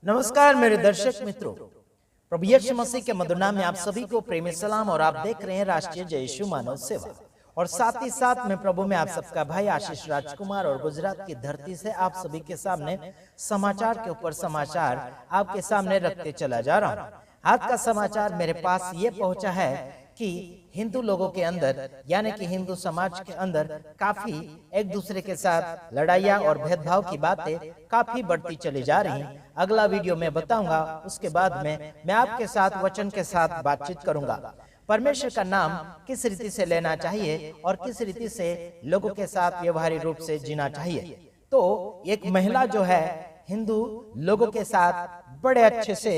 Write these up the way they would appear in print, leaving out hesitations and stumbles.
नमस्कार मेरे दर्शक मित्रों, प्रभु यीशु मसीह के मधुर नाम में आप सभी को प्रेमी सलाम। और आप देख रहे हैं राष्ट्रीय जय यीशु मानव सेवा, और साथ ही साथ में प्रभु में आप सबका भाई आशीष राजकुमार और गुजरात की धरती से आप सभी के सामने समाचार के ऊपर समाचार आपके सामने रखते चला जा रहा हूँ। आज का समाचार मेरे पास ये पहुंचा है कि हिंदू लोगों के अंदर यानी कि हिंदू समाज के अंदर काफी एक दूसरे के साथ लड़ाइयाँ और भेदभाव की बातें काफी बढ़ती चली जा रही। अगला वीडियो में बताऊंगा, उसके बाद में मैं आपके साथ वचन के साथ बातचीत करूंगा। परमेश्वर का नाम किस रीति से लेना चाहिए और किस रीति से लोगों के साथ व्यवहारिक रूप से जीना चाहिए। तो एक महिला जो है हिंदू लोगों के साथ बड़े अच्छे से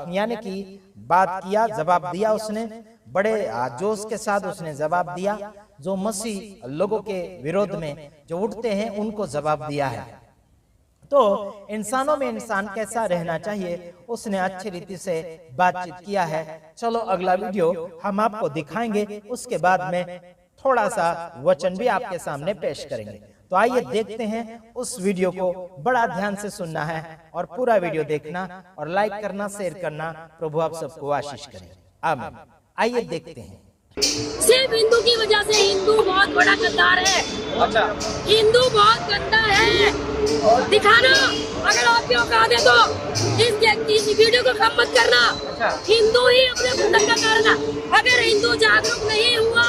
यानी कि बात किया, जवाब दिया। उसने बड़े जोश के साथ उसने जवाब दिया। जो मसीह लोगों के विरोध में जो उठते हैं उनको जवाब दिया है। तो इंसानों में इंसान कैसा रहना चाहिए उसने अच्छी रीति से बातचीत किया है। चलो अगला वीडियो हम आपको दिखाएंगे, उसके बाद में थोड़ा सा वचन भी आपके सामने पेश करेंगे। तो आइए देखते हैं उस वीडियो को। बड़ा ध्यान से सुनना है और पूरा वीडियो देखना और लाइक करना, शेयर करना। प्रभु आप सबको आशीष करें, आमीन। आइए देखते हैं। सिर्फ हिंदू की वजह से हिंदू बहुत बड़ा गद्दार है। अच्छा, हिंदू बहुत गंदा है। दिखाना अगर आपके औकात है तो इस वीडियो को कम मत करना। अच्छा। हिंदू ही अपने खुद का कारण है। अगर हिंदू जागरूक नहीं हुआ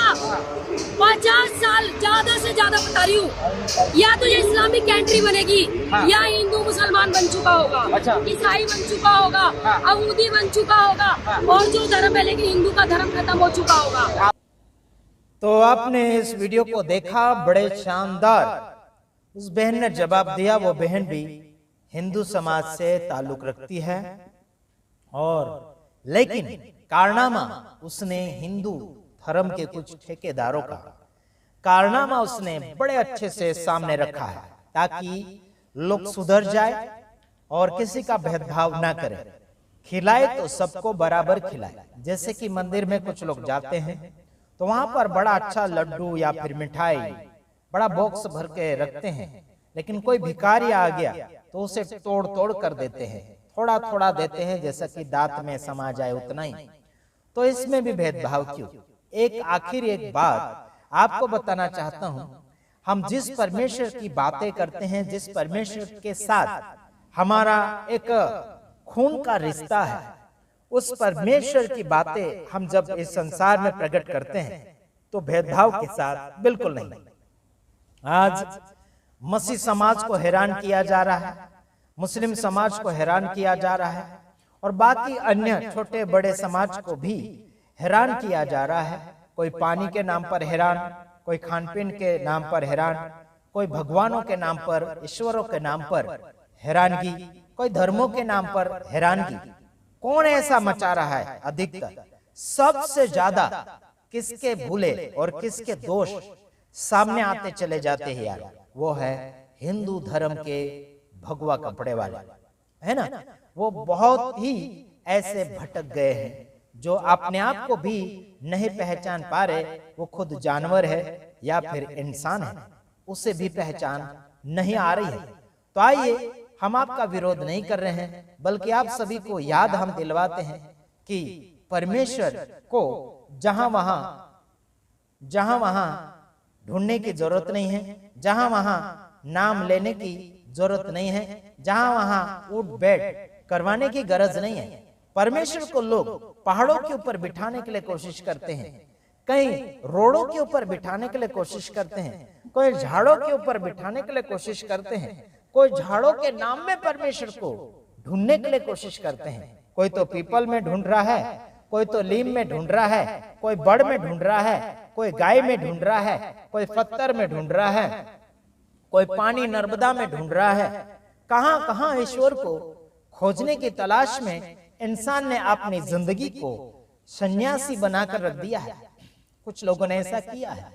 50 साल ज्यादा से ज्यादा बता रही हूँ, या तो ये इस्लामिक कंट्री बनेगी, हाँ। या हिंदू मुसलमान बन चुका होगा, अच्छा। ईसाई बन चुका होगा, हाँ। अहूदी बन चुका होगा, हाँ। और जो धर्म है लेकिन हिंदू का धर्म खत्म हो चुका होगा। तो आपने इस वीडियो को देखा, बड़े शानदार उस बहन ने जवाब दिया। वो बहन भी हिंदू समाज से ताल्लुक रखती है, और लेकिन कारनामा उसने हिंदू धर्म के कुछ ठेकेदारों का कारनामा उसने बड़े अच्छे से सामने रखा है, ताकि लोग सुधर जाए और किसी का भेदभाव ना करे। खिलाए तो सबको बराबर खिलाए। जैसे कि मंदिर में कुछ लोग जाते हैं तो वहां पर बड़ा अच्छा लड्डू या फिर मिठाई बड़ा बॉक्स भर के रखते हैं, लेकिन कोई भिखारी आ गया तो उसे तोड़ तोड़ कर देते हैं, थोड़ा थोड़ा देते हैं, जैसा कि दांत में समा जाए उतना ही। तो इसमें भी भेदभाव क्यों? एक आखिर एक बात आपको बताना चाहता हूं। हम जिस परमेश्वर की बातें करते हैं, जिस परमेश्वर के साथ हमारा एक खून का रिश्ता है, उस परमेश्वर की बातें हम जब इस संसार में प्रकट करते हैं तो भेदभाव के साथ बिल्कुल नहीं। आज मसीह समाज को हैरान किया जा रहा है, मुस्लिम समाज को हैरान किया जा रहा है, और बाकी अन्य छोटे बड़े समाज को भी हैरान किया जा रहा है। कोई पानी के नाम पर हैरान, कोई खान पीन के नाम पर हैरान, कोई भगवानों के नाम पर, ईश्वरों के नाम पर हैरानगी, कोई धर्मों के नाम पर हैरानगी। कौन ऐसा मचा रहा है? अधिकतर सबसे ज्यादा किसके भूले और किसके दोष सामने आते चले जाते हैं यार, वो है हिंदू धर्म के भगवा कपड़े वाले, है ना। वो बहुत ही ऐसे भटक गए हैं जो अपने आप को भी नहीं पहचान पा रहे। वो खुद जानवर है या फिर इंसान है, उसे भी पहचान नहीं आ रही है। तो आइए, हम आपका विरोध नहीं कर रहे हैं, बल्कि आप सभी को याद हम दिलवाते हैं कि परमेश्वर को जहां वहां ढूंढने की जरूरत नहीं है, जहां वहां नाम लेने की जरूरत नहीं है, जहां वहां उठ बैठ करवाने की गरज नहीं है। परमेश्वर को लोग पहाड़ों के ऊपर बिठाने के लिए कोशिश करते हैं, कहीं रोडों के ऊपर बिठाने के लिए कोशिश करते हैं, कोई झाड़ों के ऊपर बिठाने के लिए कोशिश करते हैं, कोई झाड़ों के नाम में परमेश्वर को ढूंढने के लिए कोशिश करते हैं। कोई तो पीपल में ढूंढ रहा है, कोई तो लीम में ढूंढ रहा है, कोई बड़ में ढूंढ रहा है, कोई गाय में ढूंढ रहा है, कोई पत्थर में ढूंढ रहा है, कोई पानी नर्मदा में ढूंढ रहा है। कहां कहां ईश्वर को खोजने की तलाश में इंसान ने अपनी जिंदगी को सन्यासी बनाकर रख दिया है। कुछ लोगों ने ऐसा किया है,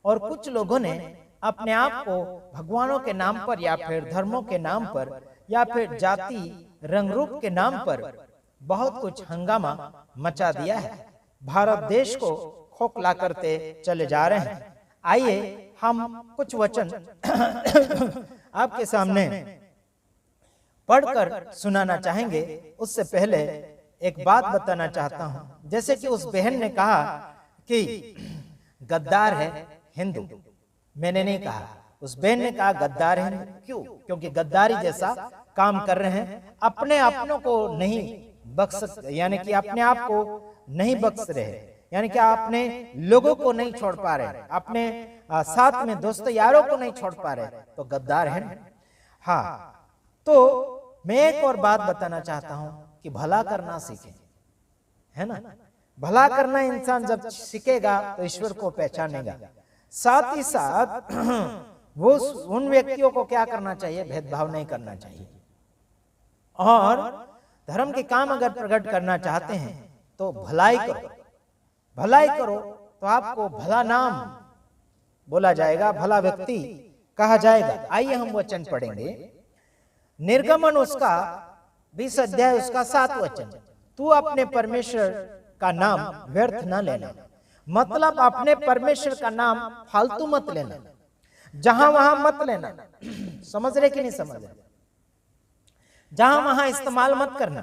और कुछ लोगों ने अपने आप को भगवानों के नाम पर या फिर धर्मों के नाम पर या फिर जाति रंग रूप के नाम पर बहुत कुछ हंगामा मचा दिया है। भारत देश को खोखला करते चले जा रहे हैं। आइए हम कुछ वचन आपके सामने पढ़कर सुनाना चाहेंगे, उससे पहले एक बात बताना चाहता हूं। जैसे कि उस बहन ने कहा कि गद्दार है हिंदू, मैंने नहीं कहा, उस बहन ने कहा गद्दार है हिंदू। क्यों? क्योंकि गद्दारी जैसा काम कर रहे हैं, अपने अपनों को नहीं बख्श, यानी कि अपने आप को नहीं बख्श रहे, यानी कि अपने लोगों को नहीं छोड़ पा रहे, अपने साथ में दोस्त यारों को नहीं छोड़ पा रहे, तो गद्दार है। हाँ, तो मैं एक और बात बताना चाहता हूं कि भला करना सीखें, है ना। भला करना इंसान जब सीखेगा तो ईश्वर को पहचानेगा। साथ ही साथ वो उन व्यक्तियों को क्या करना चाहिए, भेदभाव नहीं करना चाहिए। और धर्म के काम अगर प्रकट करना चाहते हैं तो भलाई करो, भलाई करो तो आपको भला नाम बोला जाएगा, भला व्यक्ति कहा जाएगा। आइए हम वचन पढ़ेंगे, निर्गमन उसका 20 अध्याय उसका 7 वचन। तू अपने परमेश्वर का नाम व्यर्थ न लेना, मतलब अपने परमेश्वर का नाम फालतू मत लेना, जहां वहां मत लेना। समझ रहे कि नहीं समझ रहे? जहां वहां इस्तेमाल मत करना।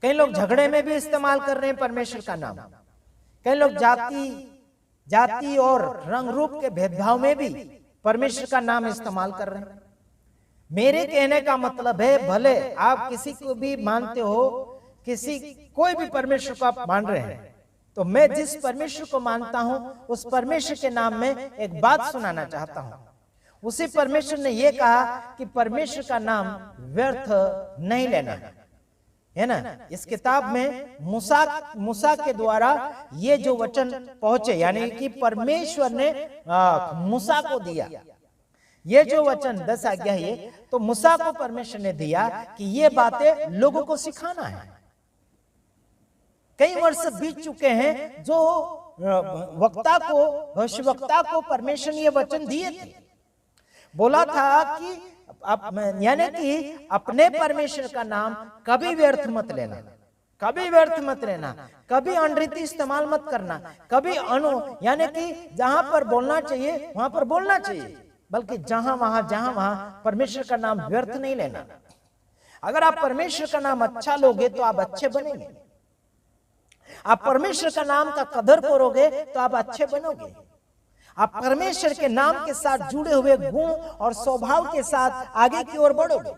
कई लोग झगड़े में भी इस्तेमाल कर रहे हैं परमेश्वर का नाम, कई लोग जाति और रंग रूप के भेदभाव में भी परमेश्वर का नाम इस्तेमाल कर रहे हैं। मेरे कहने का मतलब है, भले आप किसी को भी मानते हो, कोई भी परमेश्वर को आप मान रहे हैं, तो मैं जिस परमेश्वर को मानता हूं उस परमेश्वर के नाम में एक बात सुनाना चाहता हूं। उसी परमेश्वर ने यह कहा कि परमेश्वर का नाम व्यर्थ नहीं लेना, है ना। इस किताब में मूसा के द्वारा ये जो वचन पहुंचे, यानी कि परमेश्वर ने मूसा को दिया ये जो वचन 10 आज्ञा, ये तो मूसा को परमेश्वर ने दिया कि ये बातें लोगों को सिखाना है। कई वर्ष बीत चुके हैं जो भविष्यवक्ता को परमेश्वर ने ये वचन दिए थे, बोला था कि यानी कि अपने परमेश्वर का नाम कभी व्यर्थ मत लेना, कभी व्यर्थ मत लेना, कभी अनरीति इस्तेमाल मत करना, कभी यानी कि जहां पर बोलना चाहिए वहां पर बोलना चाहिए, बल्कि जहां वहां परमेश्वर का नाम व्यर्थ नहीं लेना। अगर आप परमेश्वर का नाम अच्छा लोगे तो आप अच्छे बनेंगे, आप परमेश्वर का नाम का कदर करोगे तो आप अच्छे बनोगे, आप परमेश्वर के नाम के साथ जुड़े हुए गुण और स्वभाव के साथ आगे की ओर बढ़ोगे,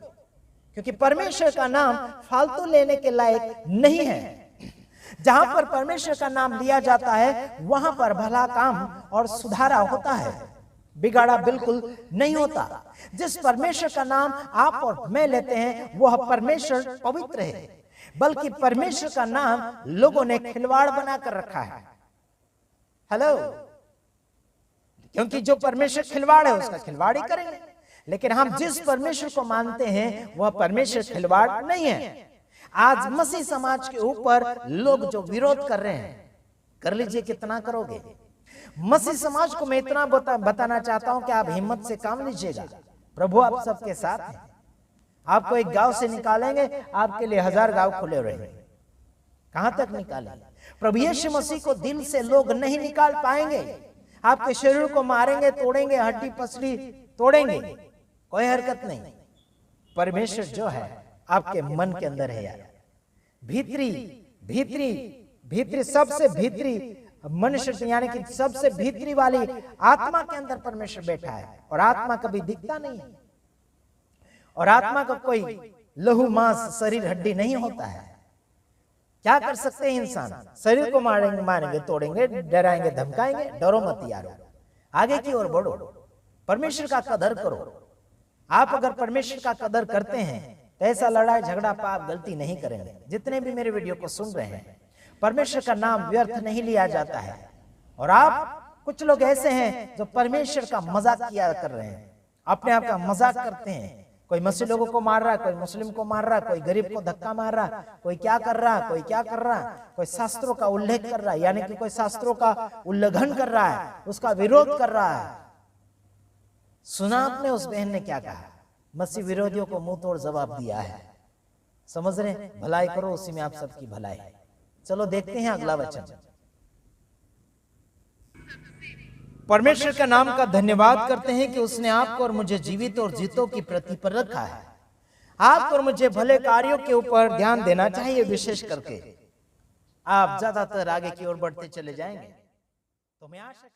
क्योंकि परमेश्वर का नाम फालतू लेने के लायक नहीं है। जहां पर परमेश्वर का नाम लिया जाता है वहां पर भला काम और सुधारा होता है, बिगाड़ा बिल्कुल नहीं होता। जिस परमेश्वर का नाम आप और मैं लेते हैं वह परमेश्वर पवित्र है, बल्कि परमेश्वर का नाम लोगों ने खिलवाड़ बनाकर रखा है। हेलो, क्योंकि जो परमेश्वर खिलवाड़ है उसका खिलवाड़ ही करेंगे, लेकिन हम जिस परमेश्वर को मानते हैं वह परमेश्वर खिलवाड़ नहीं है। आज मसीह समाज के ऊपर लोग जो विरोध कर रहे हैं, कर लीजिए, कितना करोगे। मसीह समाज को मैं इतना बताना चाहता हूं कि आप हिम्मत से काम लीजिएगा, प्रभु आप सबके साथ हैं। आपको एक गांव से निकालेंगे, आपके लिए 1000 गांव खुले रहेंगे। कहां तक निकालेंगे? प्रभु यीशु मसीह को दिल से लोग नहीं निकाल पाएंगे। आपके शरीर को मारेंगे, तोड़ेंगे, हड्डी पसली तोड़ेंगे, कोई हरकत नहीं। परमेश्वर जो है आपके मन के अंदर है यार, भीतरी सबसे भीतरी मनुष्य, यानी कि सबसे भीतरी वाली आत्मा के अंदर परमेश्वर बैठा है। और आत्मा कभी दिखता नहीं है, और आत्मा का कोई लहू मांस शरीर हड्डी नहीं होता है। क्या कर सकते हैं इंसान? शरीर को मारेंगे, तोड़ेंगे, डराएंगे, धमकाएंगे। डरो मत यारो, आगे की ओर बढ़ो, परमेश्वर का कदर करो। आप अगर परमेश्वर का कदर करते हैं तो ऐसा लड़ाई झगड़ा पाप गलती नहीं करेंगे। जितने भी मेरे वीडियो को सुन रहे हैं, परमेश्वर का नाम व्यर्थ नहीं लिया जाता है। और आप कुछ लोग ऐसे हैं जो परमेश्वर का मजाक किया कर रहे हैं, अपने आप का मजाक करते हैं। कोई मसीह लोगों को मार रहा, कोई मुस्लिम को मार रहा, कोई गरीब को धक्का मार रहा, कोई क्या कर रहा, कोई क्या कर रहा, कोई शास्त्रों का उल्लेख कर रहा है, यानी कि कोई शास्त्रों का उल्लंघन कर रहा है, उसका विरोध कर रहा है। सुना आपने उस बहन ने क्या कहा? मसीह विरोधियों को मुंह तोड़ जवाब दिया है। समझ रहे? भलाई करो, उसी में आप सबकी भलाई है। चलो देखते हैं अगला वचन। परमेश्वर का नाम का धन्यवाद करते हैं कि उसने आपको और मुझे जीवित और जीतों की पृथ्वी पर रखा है। आपको और मुझे भले कार्यों के ऊपर ध्यान देना चाहिए, विशेष करके आप ज्यादातर आगे की ओर बढ़ते चले जाएंगे। तो मैं आशा